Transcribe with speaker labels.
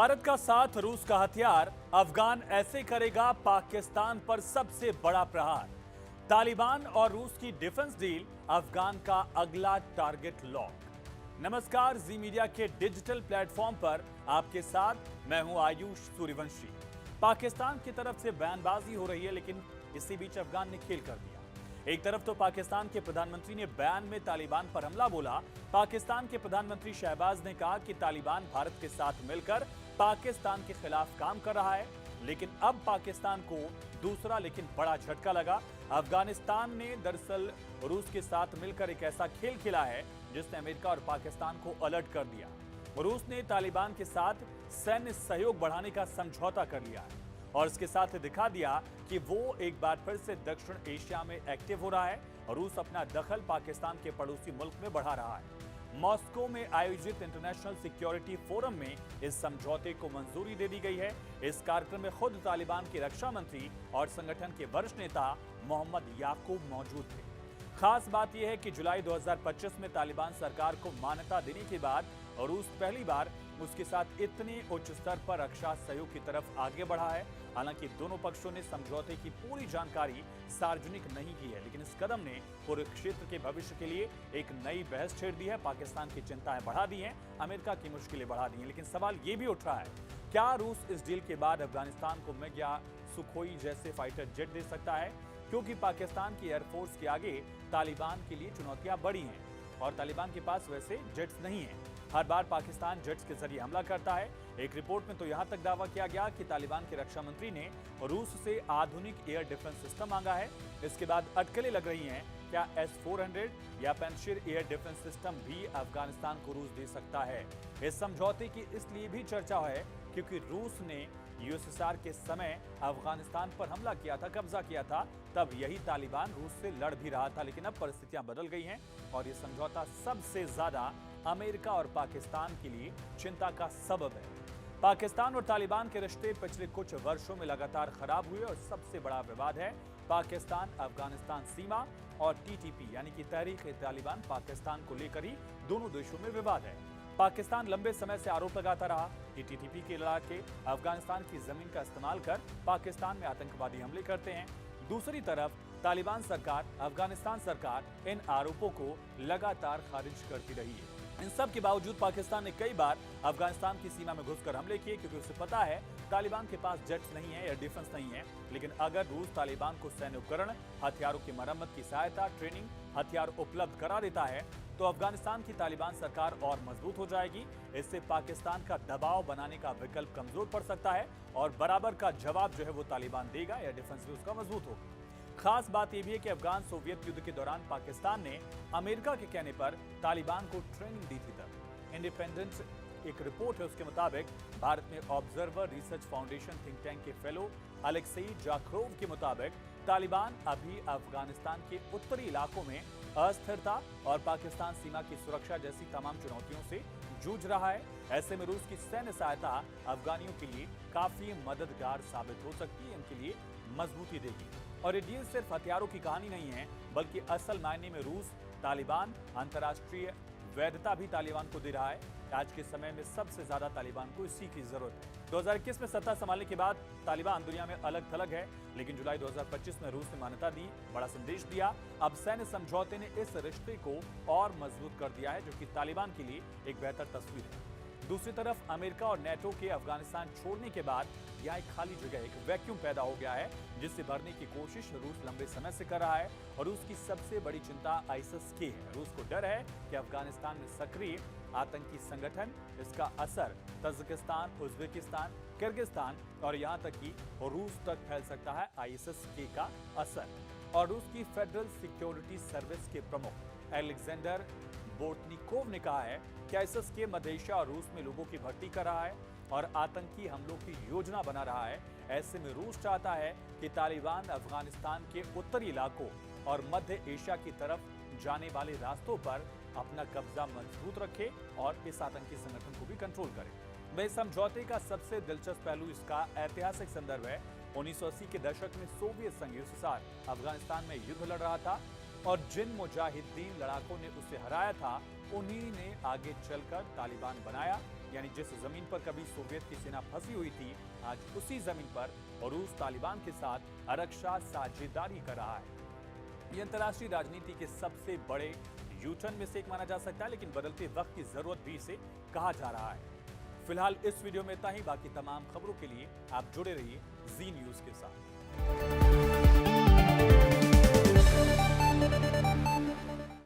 Speaker 1: भारत का साथ, रूस का हथियार, अफगान ऐसे करेगा पाकिस्तान पर सबसे बड़ा प्रहार। तालिबान और रूस की डिफेंस डील, अफगान का अगला टारगेट लॉक। नमस्कार, जी मीडिया के डिजिटल प्लेटफॉर्म पर आपके साथ मैं हूं आयुष सूर्यवंशी। पाकिस्तान की तरफ से बयानबाजी हो रही है, लेकिन इसी बीच अफगान ने खेल कर दिया। एक तरफ तो पाकिस्तान के प्रधानमंत्री ने बयान में तालिबान पर हमला बोला। पाकिस्तान के प्रधानमंत्री शहबाज ने कहा कि तालिबान भारत के साथ मिलकर पाकिस्तान के खिलाफ काम कर रहा है, लेकिन अब पाकिस्तान को दूसरा लेकिन बड़ा झटका लगा। अफगानिस्तान ने दरअसल रूस के साथ मिलकर एक ऐसा खेल खेला है जिसने अमेरिका और पाकिस्तान को अलर्ट कर दिया। रूस ने तालिबान के साथ सैन्य सहयोग बढ़ाने का समझौता कर लिया है और इसके साथ दिखा दिया कि वो एक बार फिर से दक्षिण एशिया में एक्टिव हो रहा है और रूस अपना दखल पाकिस्तान के पड़ोसी मुल्क में बढ़ा रहा है। मॉस्को में आयोजित इंटरनेशनल सिक्योरिटी फोरम में इस समझौते को मंजूरी दे दी गई है। इस कार्यक्रम में खुद तालिबान के रक्षा मंत्री और संगठन के वरिष्ठ नेता मोहम्मद याकूब मौजूद थे। खास बात यह है कि जुलाई 2025 में तालिबान सरकार को मान्यता देने के बाद रूस पहली बार उसके साथ इतने उच्च स्तर पर रक्षा सहयोग की तरफ आगे बढ़ा है। हालांकि दोनों पक्षों ने समझौते की पूरी जानकारी सार्वजनिक नहीं की है, लेकिन इस कदम ने पूरे क्षेत्र के भविष्य के लिए एक नई बहस छेड़ दी है। पाकिस्तान की चिंताएं बढ़ा दी हैं, अमेरिका की मुश्किलें बढ़ा दी हैं, लेकिन सवाल ये भी उठ रहा है, क्या रूस इस डील के बाद अफगानिस्तान को मिग या सुखोई जैसे फाइटर जेट दे सकता है? क्योंकि पाकिस्तान की एयरफोर्स के आगे तालिबान के लिए चुनौतियां बड़ी हैं और तालिबान के पास वैसे जेट्स नहीं हैं। हर बार पाकिस्तान जेट्स के जरिए हमला करता है। एक रिपोर्ट में तो यहां तक दावा किया गया कि तालिबान के रक्षा मंत्री ने रूस से आधुनिक एयर डिफेंस सिस्टम मांगा है। इसके बाद अटकलें लग रही हैं, क्या S-400 या पेंशिर एयर डिफेंस सिस्टम भी अफगानिस्तान को रूस दे सकता है? इस समझौते की इसलिए भी चर्चा है क्योंकि रूस ने USSR के समय अफगानिस्तान पर हमला किया था, कब्जा किया था, तब यही तालिबान रूस से लड़ भी रहा था। लेकिन अब परिस्थितियां बदल गई हैं और यह समझौता सबसे ज्यादा अमेरिका और पाकिस्तान के लिए चिंता का सबब है। पाकिस्तान और तालिबान के रिश्ते पिछले कुछ वर्षों में लगातार खराब हुए और सबसे बड़ा विवाद है पाकिस्तान अफगानिस्तान सीमा और TTP यानी कि तहरीक-ए-तालिबान पाकिस्तान को लेकर ही दोनों देशों में विवाद है। पाकिस्तान लंबे समय से आरोप लगाता रहा कि TTP के इलाके अफगानिस्तान की जमीन का इस्तेमाल कर पाकिस्तान में आतंकवादी हमले करते हैं। दूसरी तरफ तालिबान सरकार, अफगानिस्तान सरकार इन आरोपों को लगातार खारिज करती रही है। इन सब के बावजूद पाकिस्तान ने कई बार अफगानिस्तान की सीमा में घुसकर हमले किए, क्योंकि उसे पता है तालिबान के पास जेट्स नहीं है, एयर डिफेंस नहीं है। लेकिन अगर रूस तालिबान को सैन्य उपकरण, हथियारों की मरम्मत की सहायता, ट्रेनिंग, हथियार उपलब्ध करा देता है तो अफगानिस्तान की तालिबान सरकार और मजबूत हो जाएगी। इससे पाकिस्तान का दबाव बनाने का विकल्प कमजोर पड़ सकता है और बराबर का जवाब जो है वो तालिबान देगा, एयर डिफेंस भी उसका मजबूत होगा। खास बात यह भी है कि अफगान सोवियत युद्ध के दौरान पाकिस्तान ने अमेरिका के कहने पर तालिबान को ट्रेनिंग दी थी। तब इंडिपेंडेंट एक रिपोर्ट है, उसके मुताबिक भारत में observer research foundation think tank के फेलो अलेक्सेई जाखरोव के मुताबिक तालिबान अभी अफगानिस्तान के उत्तरी इलाकों में अस्थिरता और पाकिस्तान सीमा की सुरक्षा जैसी तमाम चुनौतियों से जूझ रहा है। ऐसे में रूस की सैन्य सहायता अफगानियों के लिए काफी मददगार साबित हो सकती है, इनके लिए मजबूती देगी। और ये डील सिर्फ हथियारों की कहानी नहीं है, बल्कि असल मायने में रूस तालिबान अंतर्राष्ट्रीय वैधता भी तालिबान को दे रहा है। आज के समय में सबसे ज्यादा तालिबान को इसी की जरूरत है। 2021 में सत्ता संभालने के बाद तालिबान दुनिया में अलग थलग है, लेकिन जुलाई 2025 में रूस ने मान्यता दी, बड़ा संदेश दिया। अब सैन्य समझौते ने इस रिश्ते को और मजबूत कर दिया है, जो कि तालिबान के लिए एक बेहतर तस्वीर है। दूसरी तरफ अमेरिका और नेटो के अफगानिस्तान छोड़ने के बाद यहाँ एक खाली जगह, एक वैक्यूम पैदा हो गया है, जिससे भरने की कोशिश रूस लंबे समय से कर रहा है। और रूस की सबसे बड़ी चिंता ISIS की है। रूस को डर है कि अफगानिस्तान में सक्रिय आतंकी संगठन, इसका असर तजाकिस्तान, उज्बेकिस्तान, किर्गिस्तान और यहाँ तक कि रूस तक फैल सकता है। ISIS का असर। और रूस की फेडरल सिक्योरिटी सर्विस के प्रमुख अलेक्जेंडर बोर्टनिकोव ने कहा है कि ISIS के मध्य एशिया और रूस में लोगों की भर्ती कर रहा है और आतंकी हमलों की योजना बना रहा है। ऐसे में रूस चाहता है कि तालिबान अफगानिस्तान के उत्तरी इलाकों और मध्य एशिया की तरफ जाने वाले रास्तों पर अपना कब्जा मजबूत रखे और इस आतंकी संगठन को भी कंट्रोल करे। वह समझौते का सबसे दिलचस्प पहलू इसका ऐतिहासिक संदर्भ है। 1980 के दशक में सोवियत संघ USSR अफगानिस्तान में युद्ध लड़ रहा था और जिन मुजाहिदीन लड़ाकों ने उसे हराया था, उन्हीं ने आगे चलकर तालिबान बनाया यानी जिस जमीन पर कभी सोवियत की सेना फंसी हुई थी, आज उसी जमीन पर और रूस तालिबान के साथ आरक्षा साझेदारी कर रहा है। ये अंतर्राष्ट्रीय राजनीति के सबसे बड़े यूटर्न में से एक माना जा सकता है, लेकिन बदलते वक्त की जरूरत भी इसे कहा जा रहा है। फिलहाल इस वीडियो में इतना ही। बाकी तमाम खबरों के लिए आप जुड़े रहिए जी न्यूज के साथ।